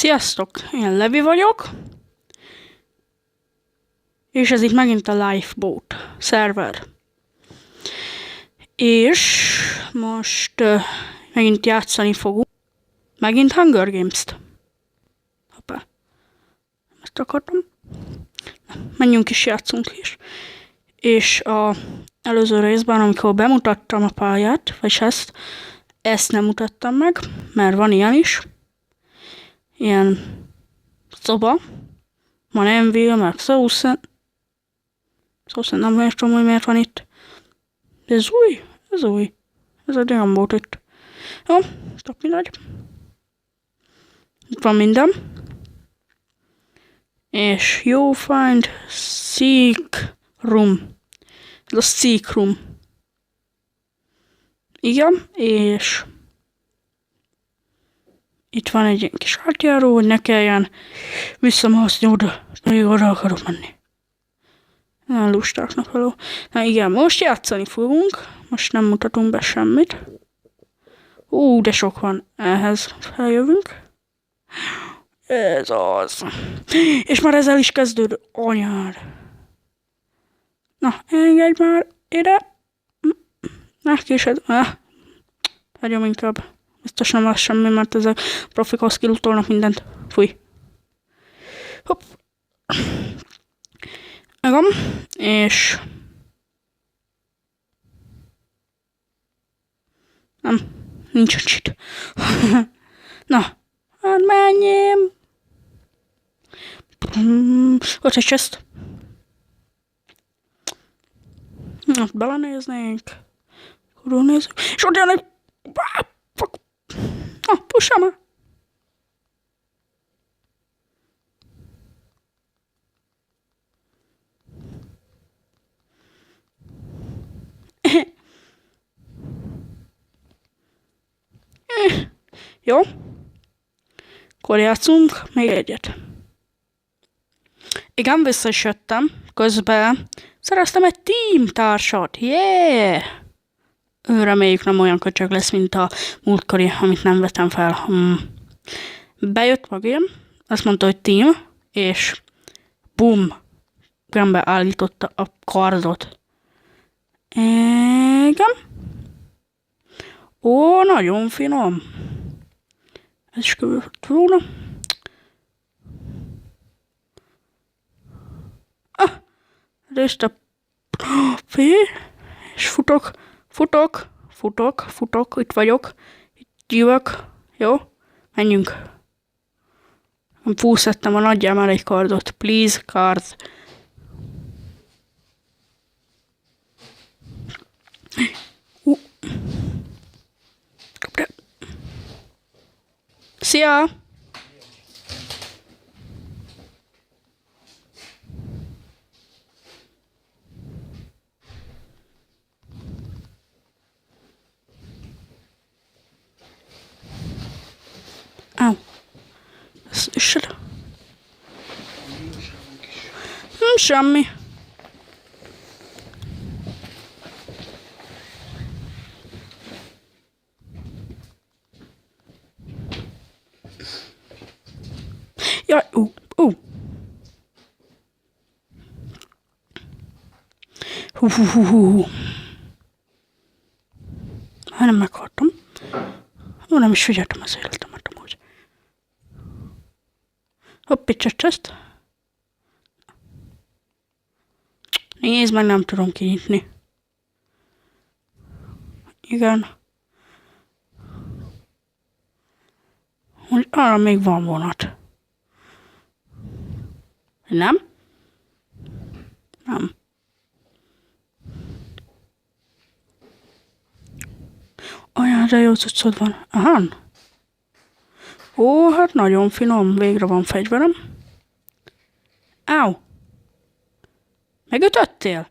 Sziasztok, én Levi vagyok, és ez itt megint a Lifeboat szerver. És most megint játszani fogunk. Megint Hunger Games-t. Hoppá. Ezt akartam. Menjünk is, játszunk is. És a előző részben, amikor bemutattam a pályát, vagy ezt nem mutattam meg, mert van ilyen is. Ilyen szoba. Van Envil, meg Sausen. Sausen nem tudom, hogy miért van itt. De ez új. Ez egy olyan volt itt. Jó, tök mindegy. Itt van minden. És you find seek room. Ez a seek room. Igen, és itt van egy ilyen kis átjáró, hogy ne kelljen visszamászni oda, még oda akarok menni. Nagyon lustáknak való. Na igen, most játszani fogunk. Most nem mutatunk be semmit. De sok van. Ehhez feljövünk. Ez az. És már ezzel is kezdődő. Anyád. Na, engedj már ide. Késed. Hagyom inkább. Biztos nem lesz semmi, mert ezek profikhoz kilutolnak mindent. Fúj. Hopp. Megom. És nem. Nincs cheat. Na. Hát menjém. Ott egy chest. Ott belenéznénk. Körülnézünk. És ott jön egy... Fuck. Na, pussam már. Jó. Akkor játszunk még egyet. Igen, vissza is jöttem. Közben szereztem egy teamtársat. Yeah! Reméljük nem olyan köcsög lesz, mint a múltkori, amit nem vettem fel. Bejött magém, azt mondta, hogy team, és bum! Gembe állította a kardot. Igen. Nagyon finom. Ez is követett volna. Részt a és futok, itt vagyok. Itt jövök. Jó? Menjünk. Fúszettem, adjál már egy kardot. Please, card. Szia! Ez is semmi. Jaj, nem meghaltam. Nem is figyeltem az életemet amúgy. Hopp, egy chest. Nézd meg, nem tudom kinyitni. Igen. Arra még van vonat. Nem? Nem. Olyan, de jó cuccod van. Aha. Hát nagyon finom. Végre van fegyverem. Áú. Megütöttél?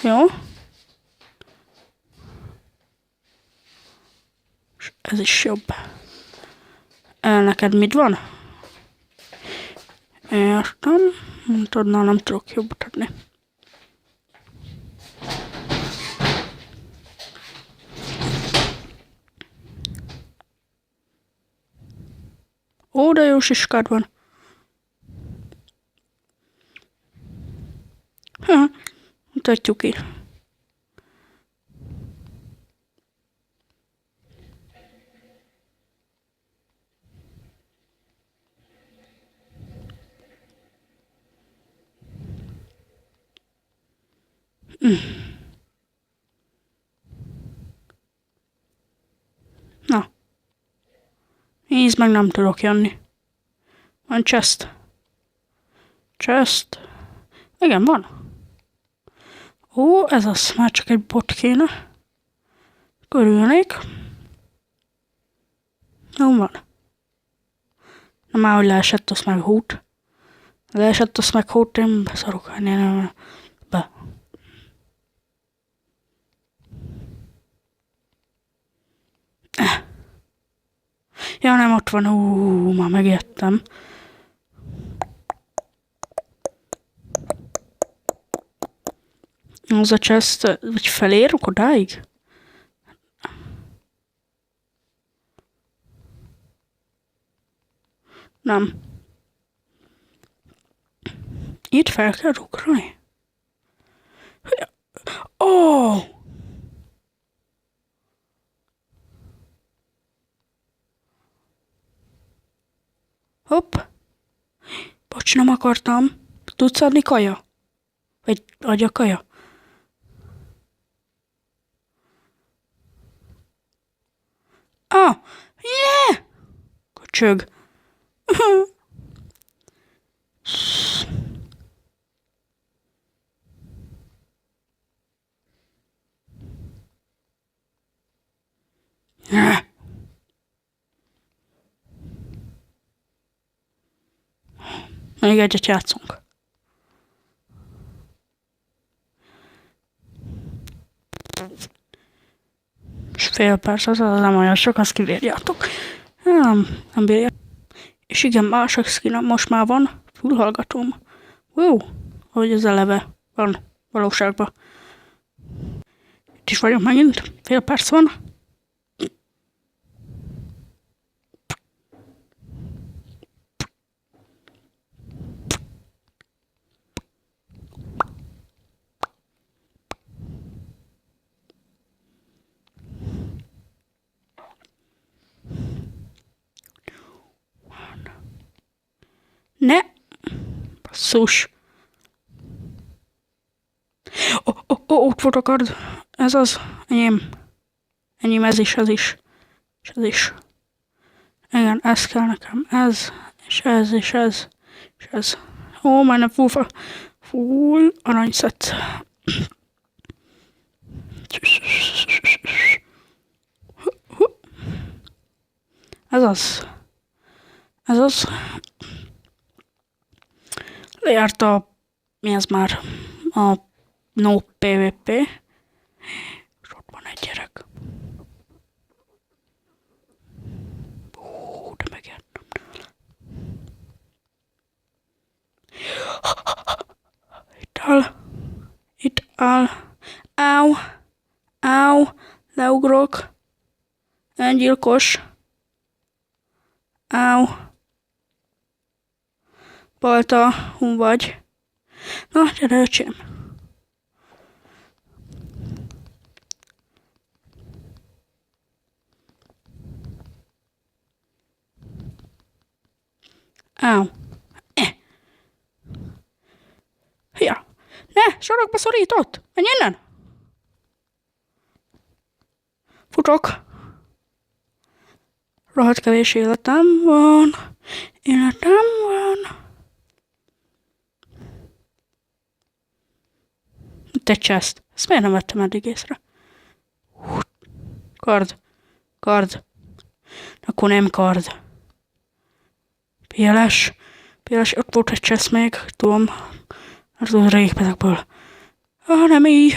Jó. Ez is jobb. Neked mit van? Értem. Tudod, nem tudok jobbat adni. Ó, de jó siskád van. Mutatjuk ki. Na. Nézd meg, nem tudok jönni. Van chest. Chest. Igen, van. Ó, ez az, már csak egy bot kéne. Körülnék. Jó van. Na már, hogy leesett, azt meg hút. Leesett, azt meg hút, én beszarok. Nem. Be. Ja, nem, ott van. Már megijedtem. Az a chest, vagy felérünk odáig? Nem. Itt fel kell ugrani? Ó! Oh! Hopp. Bocs, nem akartam. Tudsz adni kaja? Vagy adja kaja? Ah! Yeah! Köcsög. Még egyet játszunk. És fél perc, az nem olyan sok, azt kivírjátok. Nem bírja. És igen, másik skinem most már van. Fülhallgatóm. Wow, hogy ez eleve van valóságban. Itt is vagyok megint. Fél perc van. Ne! Basszus! Ott volt a kard. Ez az. Enyém. Enyém, ez is. És ez is. Igen, ez kell nekem. Ez. És ez. És ez. Ó, majdnem full aranyszett. Ez az. Lejárt mi ez már? A no PvP. És ott van egy gyerek. De megértem. Itt áll. Áú. Leugrok. Öngyilkos. Áú. Balta, hun vagy. Na, gyere, öcsém. Áú. Ja. Ne, sarokba szorított. Menj innen. Futok. Rohadt kevés életem van. Itt egy chest. Ezt miért nem vettem eddig észre? Kard. Akkor nem kard. Péles, ott volt egy chest még, tudom. Az régpetekből. Nem így.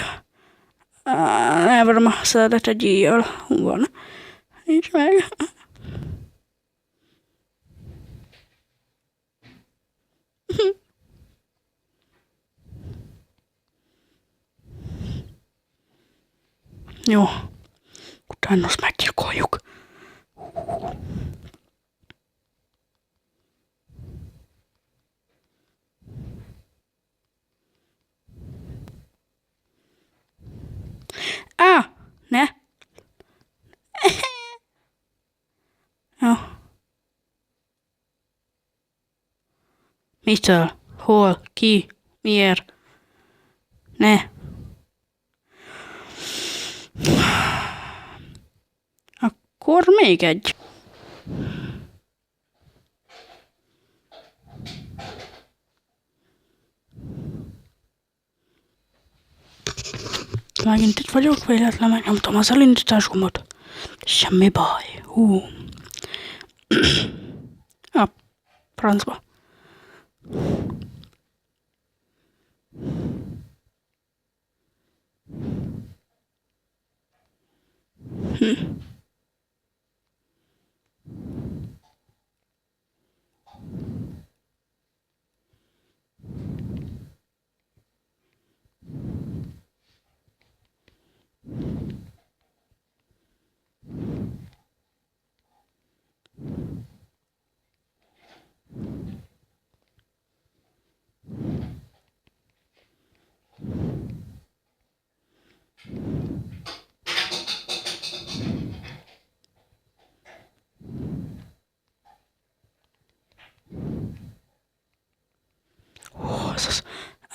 Elverom a szedet egy éjjel. Van. Nincs meg. Jó. Utána azt meggyilkoljuk. Mitől? Hol? Ki? Miért? Ne. Akkor még egy. Megint itt vagyok, véletlen megnyomtam az elindítás gombot. Semmi baj. A francba.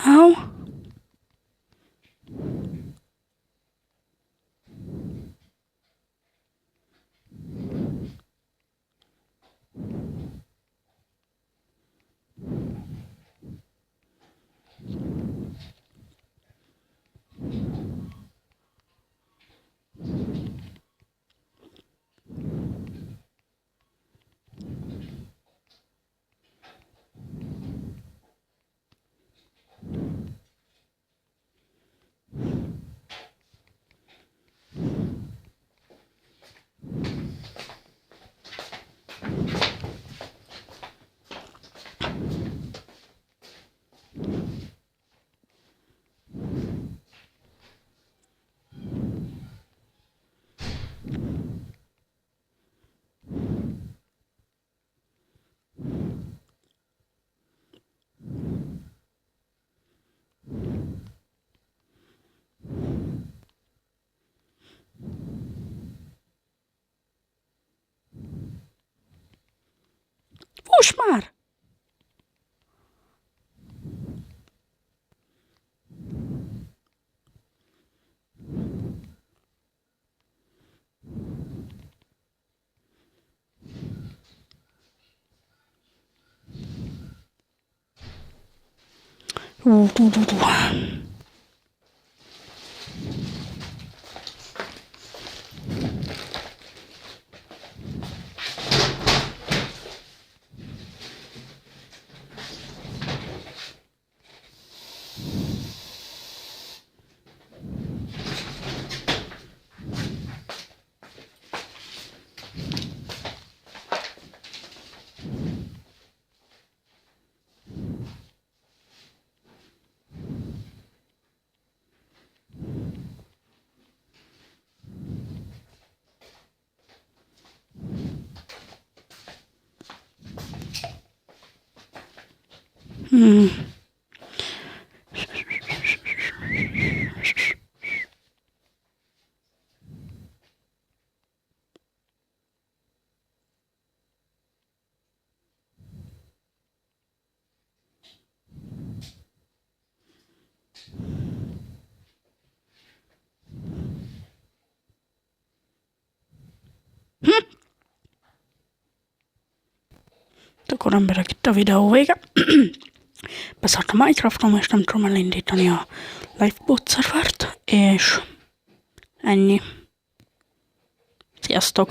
Au. Fuss már! Akkor emberek, itt a videó vége. Beszart a Minecraftom, és nem tudom elindítani a Lifeboat szervert, és ennyi. Sziasztok!